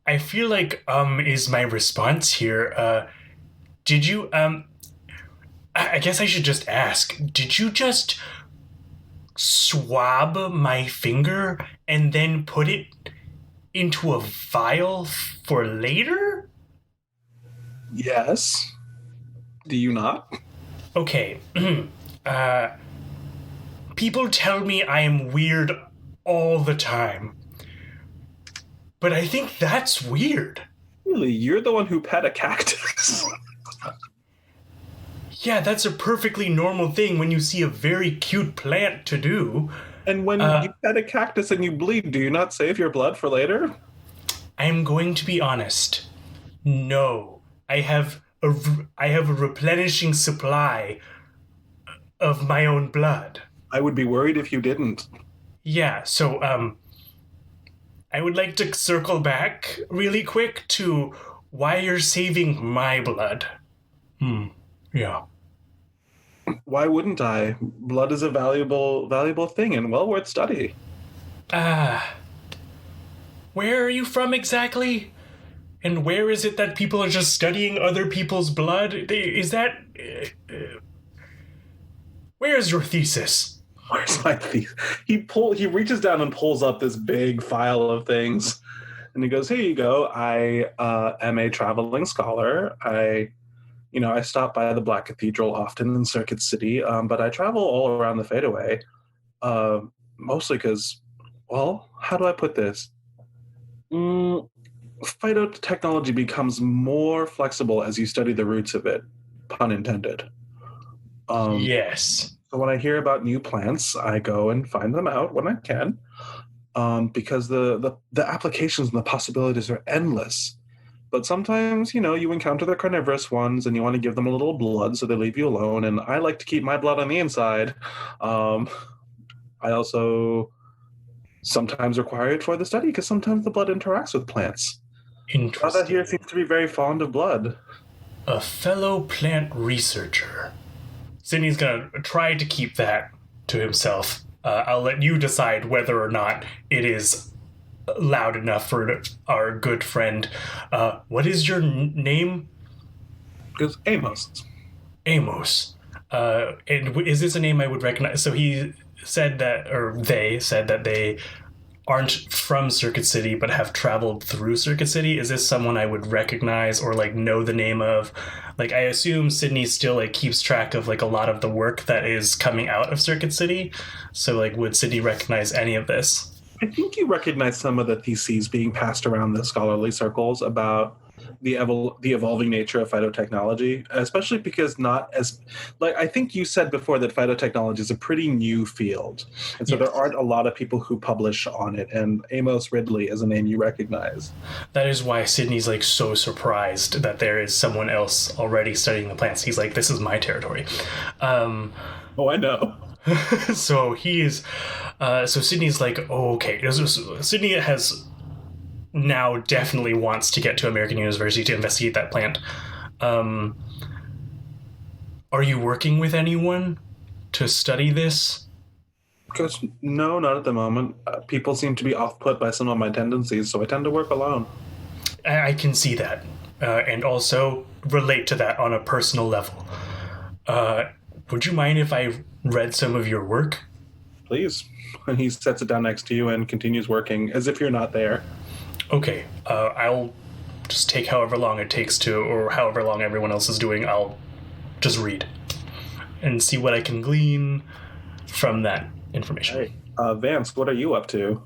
I feel like is my response here. Did you I guess I should just ask, did you just swab my finger and then put it into a vial for later? Yes. Do you not? Okay. People tell me I am weird all the time. But I think that's weird. Really? You're the one who pet a cactus. Yeah, that's a perfectly normal thing when you see a very cute plant to do. And when you pet a cactus and you bleed, do you not save your blood for later? I'm going to be honest. No. I have a replenishing supply of my own blood. I would be worried if you didn't. Yeah, so I would like to circle back really quick to why you're saving my blood. Yeah. Why wouldn't I? Blood is a valuable thing and well worth study. Where are you from exactly? And where is it that people are just studying other people's blood? Is that... where's your thesis? Where's my thesis? He reaches down and pulls up this big file of things. And he goes, here you go. I am a traveling scholar. I stop by the Black Cathedral often in Circuit City, but I travel all around the Fadeaway, mostly because, well, how do I put this? Phytotechnology becomes more flexible as you study the roots of it, pun intended. Yes. So when I hear about new plants, I go and find them out when I can, because the applications and the possibilities are endless. But sometimes, you encounter the carnivorous ones and you want to give them a little blood so they leave you alone. And I like to keep my blood on the inside. I also sometimes require it for the study because sometimes the blood interacts with plants. Interesting. Radha here seems to be very fond of blood. A fellow plant researcher. Sydney's going to try to keep that to himself. I'll let you decide whether or not it is loud enough for our good friend. What is your name? It's Amos. Amos. And is this a name I would recognize? So he said that, or they said that they aren't from Circuit City but have traveled through Circuit City. Is this someone I would recognize or like know the name of? Like, I assume Sydney still like keeps track of like a lot of the work that is coming out of Circuit City. So like, would Sydney recognize any of this? I think you recognize some of the theses being passed around the scholarly circles about the evolving nature of phytotechnology, especially because I think you said before that phytotechnology is a pretty new field. And so There aren't a lot of people who publish on it. And Amos Ridley is a name you recognize. That is why Sydney's like so surprised that there is someone else already studying the plants. He's like, this is my territory. Oh, I know. So he's, so Sydney's like, oh, okay. So Sydney has now definitely wants to get to American University to investigate that plant. Are you working with anyone to study this? Because no, not at the moment. People seem to be off-put by some of my tendencies, so I tend to work alone. I can see that, and also relate to that on a personal level. Would you mind if I read some of your work? Please. And he sets it down next to you and continues working as if you're not there. Okay, I'll just take however long it takes to, or however long everyone else is doing, I'll just read and see what I can glean from that information. Hey, Vance, what are you up to?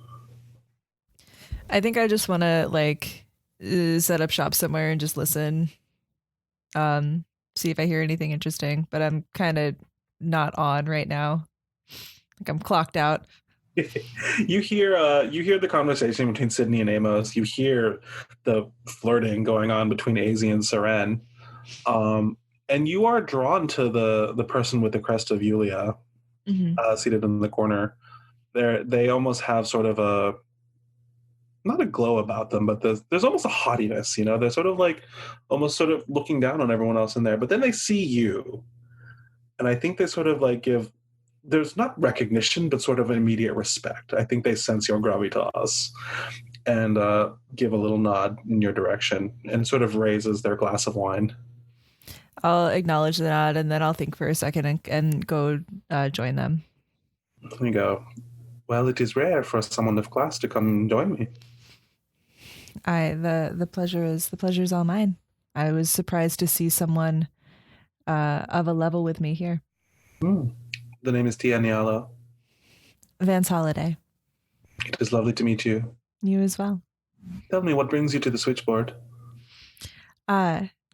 I think I just want to set up shop somewhere and just listen. See if I hear anything interesting, but I'm kind of not on right now. Like I'm clocked out. You hear the conversation between Sydney and Amos. You hear the flirting going on between Azy and Seren. And you are drawn to the person with the crest of Yulia, seated in the corner. They almost have sort of a, not a glow about them, but there's almost a haughtiness, you know? They're sort of like, almost sort of looking down on everyone else in there. But then they see you. And I think they sort of like there's not recognition, but sort of an immediate respect. I think they sense your gravitas and give a little nod in your direction and sort of raises their glass of wine. I'll acknowledge the nod and then I'll think for a second and go join them. There you go. Well, it is rare for someone of class to come join me. The pleasure is all mine. I was surprised to see someone of a level with me here. The name is Tia Nialo. Vance Holliday. It is lovely to meet you. You as well. Tell me, what brings you to the switchboard?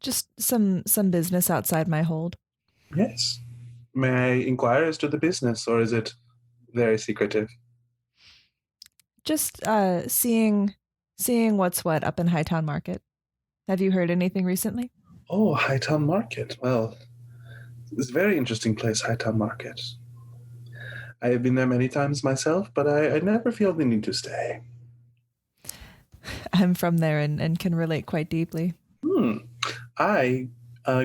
Just some business outside my hold. Yes. May I inquire as to the business, or is it very secretive? Just seeing what's what up in Hightown Market. Have you heard anything recently? Oh, Hightown Market. Well, it's a very interesting place, Hightown Market. I have been there many times myself, but I never feel the need to stay. I'm from there and can relate quite deeply. I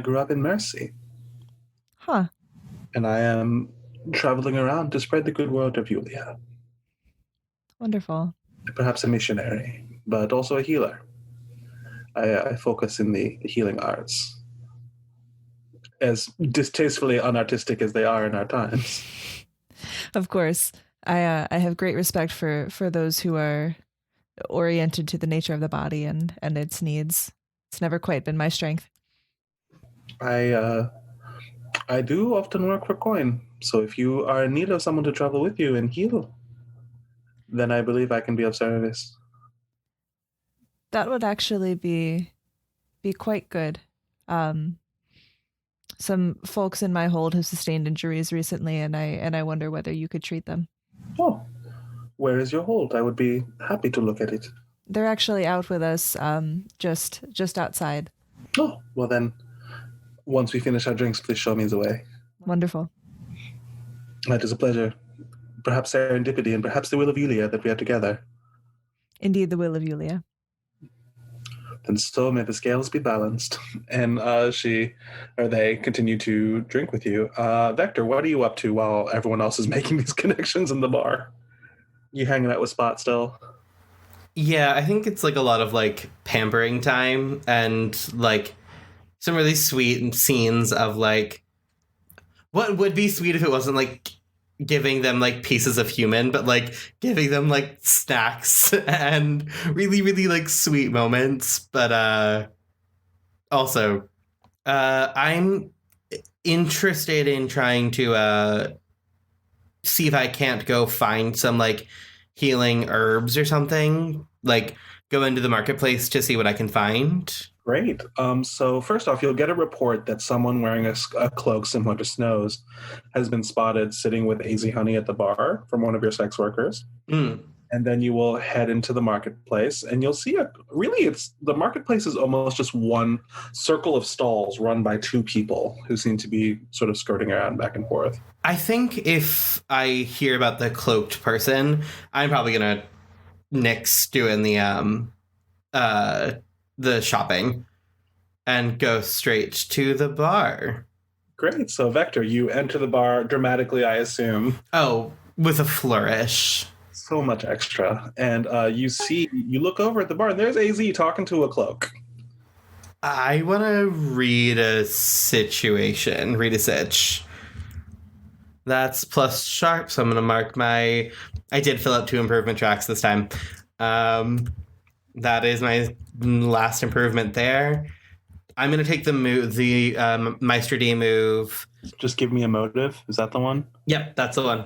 grew up in Mercy. Huh. And I am traveling around to spread the good word of Yulia. Wonderful. Perhaps a missionary, but also a healer. I focus in the healing arts. As distastefully unartistic as they are in our times. Of course. I have great respect for those who are oriented to the nature of the body and its needs. It's never quite been my strength. I do often work for coin, so if you are in need of someone to travel with you and heal, then I believe I can be of service. That would actually be quite good. Some folks in my hold have sustained injuries recently, and I wonder whether you could treat them. Oh, where is your hold? I would be happy to look at it. They're actually out with us, just outside. Oh, well then, once we finish our drinks, please show me the way. Wonderful. It is a pleasure. Perhaps serendipity and perhaps the will of Yulia that we are together. Indeed, the will of Yulia. Then so may the scales be balanced. And they continue to drink with you. Vector, what are you up to while everyone else is making these connections in the bar? You hanging out with Spot still? Yeah, I think it's like a lot of like pampering time and like some really sweet scenes of like what would be sweet if it wasn't like giving them like pieces of human, but like giving them like snacks and really, really like sweet moments. But also I'm interested in trying to see if I can't go find some like healing herbs or something, like go into the marketplace to see what I can find. Great. So first off, you'll get a report that someone wearing a cloak similar to Snow's has been spotted sitting with AZ Honey at the bar from one of your sex workers. And And then you will head into the marketplace, and you'll see the marketplace is almost just one circle of stalls run by two people who seem to be sort of skirting around back and forth. I think if I hear about the cloaked person, I'm probably gonna nix doing the shopping and go straight to the bar. Great. So Vector, you enter the bar dramatically, I assume. Oh, with a flourish. So much extra. And you look over at the bar, and there's AZ talking to a cloak. I want to read a sitch. That's plus sharp, so I'm going to mark I did fill out 2 improvement tracks this time. That is my last improvement there. I'm going to take the Meister D move. Just give me a motive. Is that the one? Yep, that's the one.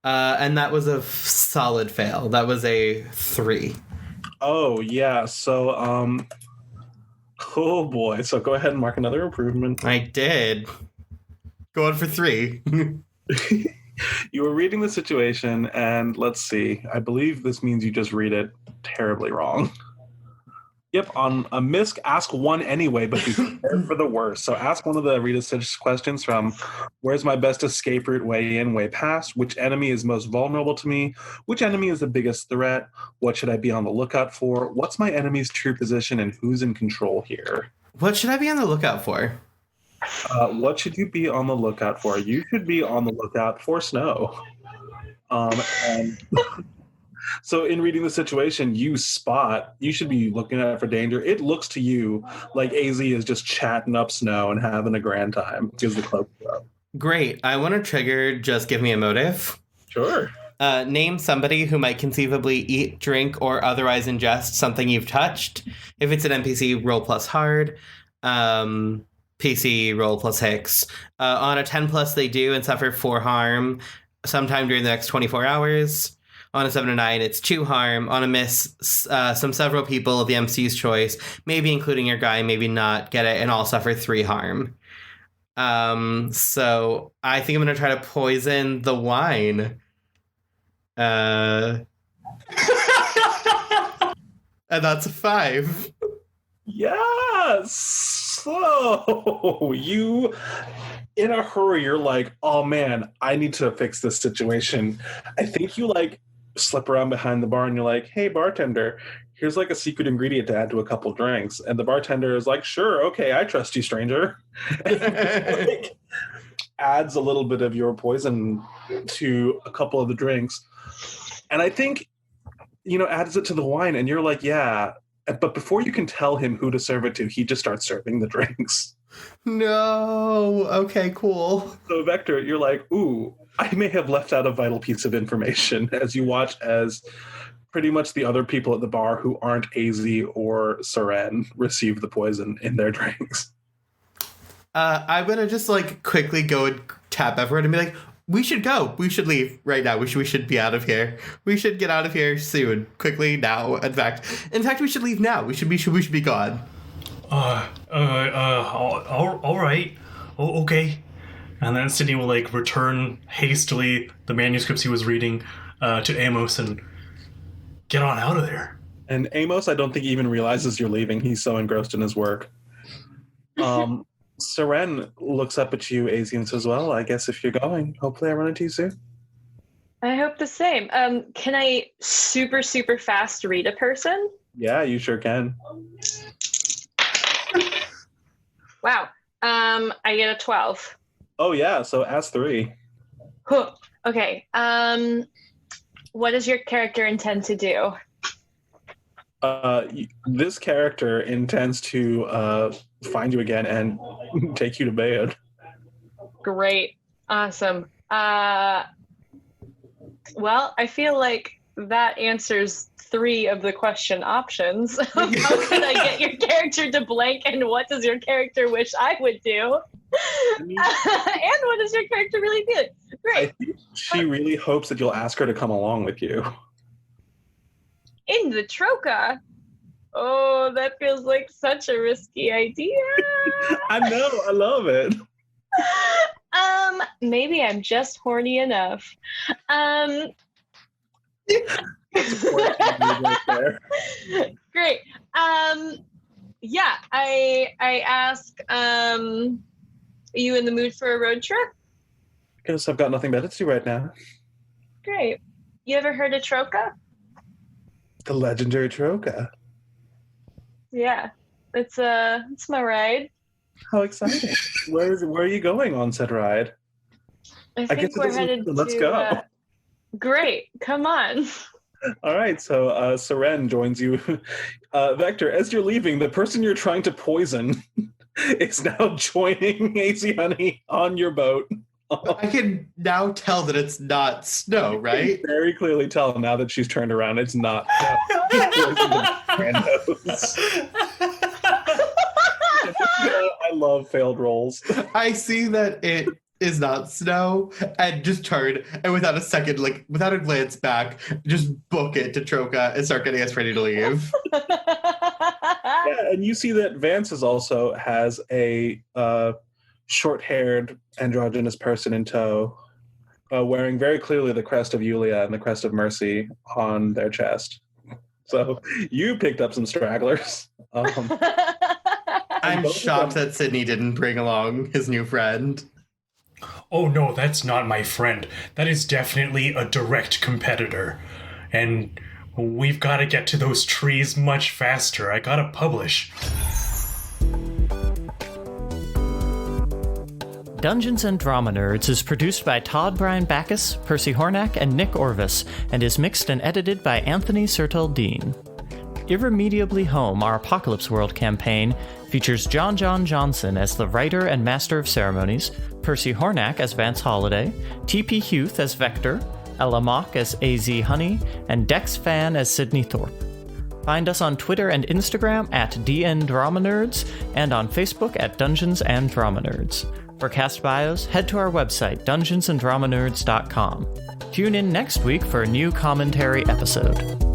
And that was a solid fail. That was a 3. Oh, yeah. So, oh boy. So go ahead and mark another improvement. I did. Going for 3. You were reading the situation, and let's see. I believe this means you just read it terribly wrong. Yep, on a misc, ask one anyway, but be prepared for the worst. So ask one of the read a sitch questions from where's my best escape route, way in, way past? Which enemy is most vulnerable to me? Which enemy is the biggest threat? What should I be on the lookout for? What's my enemy's true position, and who's in control here? What should I be on the lookout for? What should you be on the lookout for? You should be on the lookout for snow. And so in reading the situation, you should be looking out for danger. It looks to you like AZ is just chatting up snow and having a grand time because the cloak is up. Great. I want to trigger just give me a motive. Sure. Name somebody who might conceivably eat, drink, or otherwise ingest something you've touched. If it's an NPC, roll plus hard. PC, roll plus Hicks. On a 10+, they do and suffer 4 harm sometime during the next 24 hours. On a 7 or 9, it's 2 harm. On a miss, several people of the MC's choice, maybe including your guy, maybe not, get it, and all suffer 3 harm. So I think I'm going to try to poison the wine. And that's a 5. Yes! So you, in a hurry, you're like, oh man, I need to fix this situation. I think you slip around behind the bar and you're like, hey, bartender, here's a secret ingredient to add to a couple drinks. And the bartender is like, sure, okay, I trust you, stranger. Adds a little bit of your poison to a couple of the drinks. And I think, adds it to the wine, and you're like, yeah. But before you can tell him who to serve it to, he just starts serving the drinks. No. Okay, cool. So, Vector, you're like, ooh, I may have left out a vital piece of information, as you watch as pretty much the other people at the bar who aren't AZ or Seren receive the poison in their drinks. I'm going to just quickly go and tap everyone and be like, we should go. We should leave right now. We should be out of here. We should get out of here soon. Quickly now. In fact, we should leave now. We should be gone. All right. Oh, okay. And then Sydney will return hastily the manuscripts he was reading to Amos and get on out of there. And Amos, I don't think even realizes you're leaving. He's so engrossed in his work. Seren looks up at you, AZ, and says, well, I guess if you're going, hopefully I run into you soon. I hope the same. Can I super, super fast read a person? Yeah, you sure can. Wow. I get a 12. Oh, yeah, so ask 3. Huh. Okay. What does your character intend to do? This character intends to find you again and take you to bed. Great. Awesome. Well, I feel like that answers 3 of the question options. How can I get your character to blank, and what does your character wish I would do? And what does your character really do? Great. I think she really hopes that you'll ask her to come along with you. In the Troca? Oh, that feels like such a risky idea. I know, I love it. Maybe I'm just horny enough. Great. Yeah, I ask, are you in the mood for a road trip? Guess I've got nothing better to do right now. Great. You ever heard of Troca? The legendary Troca. Yeah. It's my ride. How exciting. Where are you going on said ride? I think we're headed Let's go. Great. Come on. All right, so Seren joins you. Vector, as you're leaving, the person you're trying to poison is now joining AC Honey on your boat. I can now tell that it's not Snow, right? You can very clearly tell now that she's turned around. It's not. I love failed rolls. I see that it is not Snow and just turn and without a second, like without a glance back, just book it to Troca and start getting us ready to leave. Yeah, and you see that Vance also has a short-haired androgynous person in tow, wearing very clearly the crest of Yulia and the crest of Mercy on their chest. So you picked up some stragglers. I'm shocked that Sydney didn't bring along his new friend. Oh no, that's not my friend. That is definitely a direct competitor. And we've got to get to those trees much faster. I gotta publish. Dungeons and Drama Nerds is produced by Todd Brian Backus, Percy Hornak, and Nick Orvis, and is mixed and edited by Anthony Sertel Dean. Irremediably Home, our Apocalypse World campaign, features JonJon Johnson as the writer and master of ceremonies, Percy Hornak as Vance Holliday, TP Huth as Vector, Ella Mock as AZ Honey, and Dex Phan as Sydney Thorpe. Find us on Twitter and Instagram at DN Drama Nerds, and on Facebook at Dungeons and Drama Nerds. For cast bios, head to our website, dungeonsanddramanerds.com. Tune in next week for a new commentary episode.